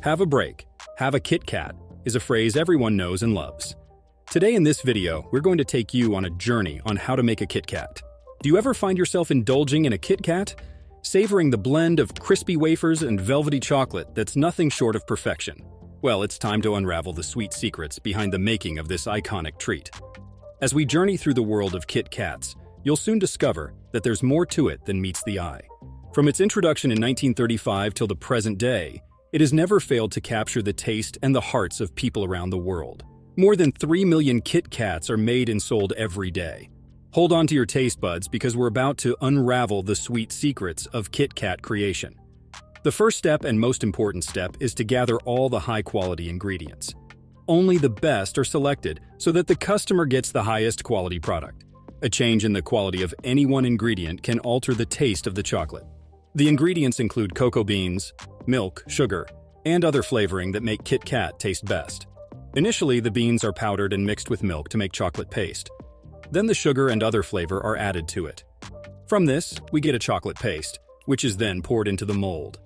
Have a break, have a Kit Kat is a phrase everyone knows and loves. Today in this video, we're going to take you on a journey on how to make a Kit Kat. Do you ever find yourself indulging in a Kit Kat? Savoring the blend of crispy wafers and velvety chocolate that's nothing short of perfection? Well, it's time to unravel the sweet secrets behind the making of this iconic treat. As we journey through the world of Kit Kats, you'll soon discover that there's more to it than meets the eye. From its introduction in 1935 till the present day, it has never failed to capture the taste and the hearts of people around the world. More than 3 million Kit Kats are made and sold every day. Hold on to your taste buds because we're about to unravel the sweet secrets of Kit Kat creation. The first step and most important step is to gather all the high-quality ingredients. Only the best are selected so that the customer gets the highest quality product. A change in the quality of any one ingredient can alter the taste of the chocolate. The ingredients include cocoa beans, milk, sugar, and other flavoring that make Kit Kat taste best. Initially, the beans are powdered and mixed with milk to make chocolate paste. Then the sugar and other flavor are added to it. From this, we get a chocolate paste, which is then poured into the mold.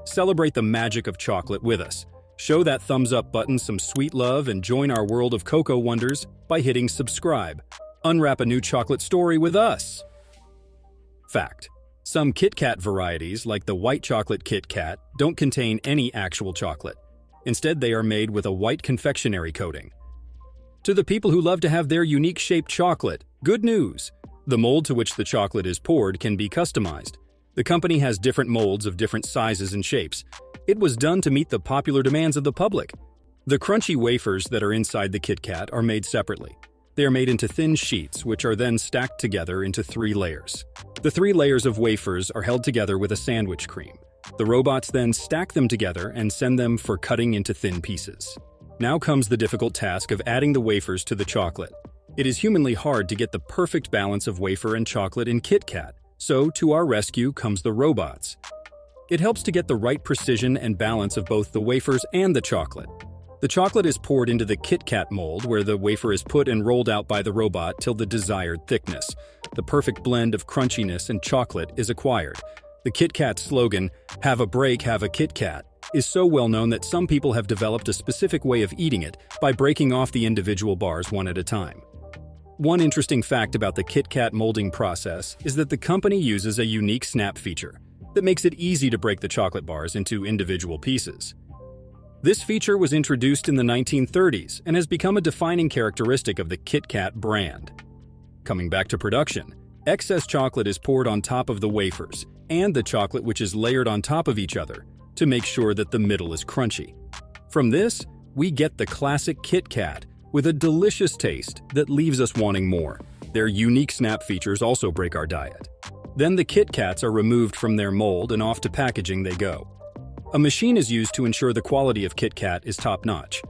Celebrate the magic of chocolate with us. Show that thumbs up button some sweet love and join our world of cocoa wonders by hitting subscribe. Unwrap a new chocolate story with us. Fact: some Kit Kat varieties, like the white chocolate Kit Kat, don't contain any actual chocolate. Instead, they are made with a white confectionery coating. To the people who love to have their unique shaped chocolate, good news! The mold to which the chocolate is poured can be customized. The company has different molds of different sizes and shapes. It was done to meet the popular demands of the public. The crunchy wafers that are inside the Kit Kat are made separately. They are made into thin sheets, which are then stacked together into 3 layers. The 3 layers of wafers are held together with a sandwich cream. The robots then stack them together and send them for cutting into thin pieces. Now comes the difficult task of adding the wafers to the chocolate. It is humanly hard to get the perfect balance of wafer and chocolate in Kit Kat, so to our rescue comes the robots. It helps to get the right precision and balance of both the wafers and the chocolate. The chocolate is poured into the Kit Kat mold, where the wafer is put and rolled out by the robot till the desired thickness. The perfect blend of crunchiness and chocolate is acquired. The Kit Kat slogan, "Have a break, have a Kit Kat," is so well known that some people have developed a specific way of eating it by breaking off the individual bars one at a time. One interesting fact about the Kit Kat molding process is that the company uses a unique snap feature that makes it easy to break the chocolate bars into individual pieces. This feature was introduced in the 1930s and has become a defining characteristic of the Kit Kat brand. Coming back to production, excess chocolate is poured on top of the wafers and the chocolate which is layered on top of each other to make sure that the middle is crunchy. From this, we get the classic Kit Kat with a delicious taste that leaves us wanting more. Their unique snap features also break our diet. Then the Kit Kats are removed from their mold and off to packaging they go. A machine is used to ensure the quality of Kit Kat is top-notch.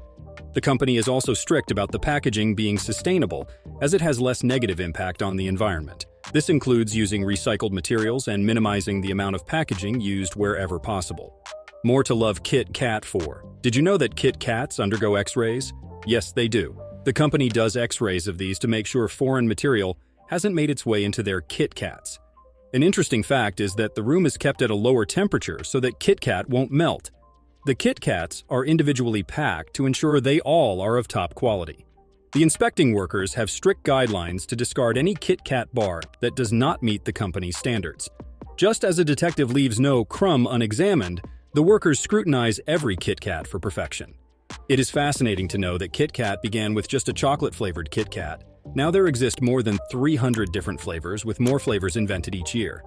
The company is also strict about the packaging being sustainable, as it has less negative impact on the environment. This includes using recycled materials and minimizing the amount of packaging used wherever possible. More to love Kit Kat for. Did you know that Kit Kats undergo X-rays? Yes, they do. The company does X-rays of these to make sure foreign material hasn't made its way into their Kit Kats. An interesting fact is that the room is kept at a lower temperature so that Kit Kat won't melt. The Kit Kats are individually packed to ensure they all are of top quality. The inspecting workers have strict guidelines to discard any Kit Kat bar that does not meet the company's standards. Just as a detective leaves no crumb unexamined, the workers scrutinize every Kit Kat for perfection. It is fascinating to know that Kit Kat began with just a chocolate-flavored Kit Kat. Now there exist more than 300 different flavors, with more flavors invented each year.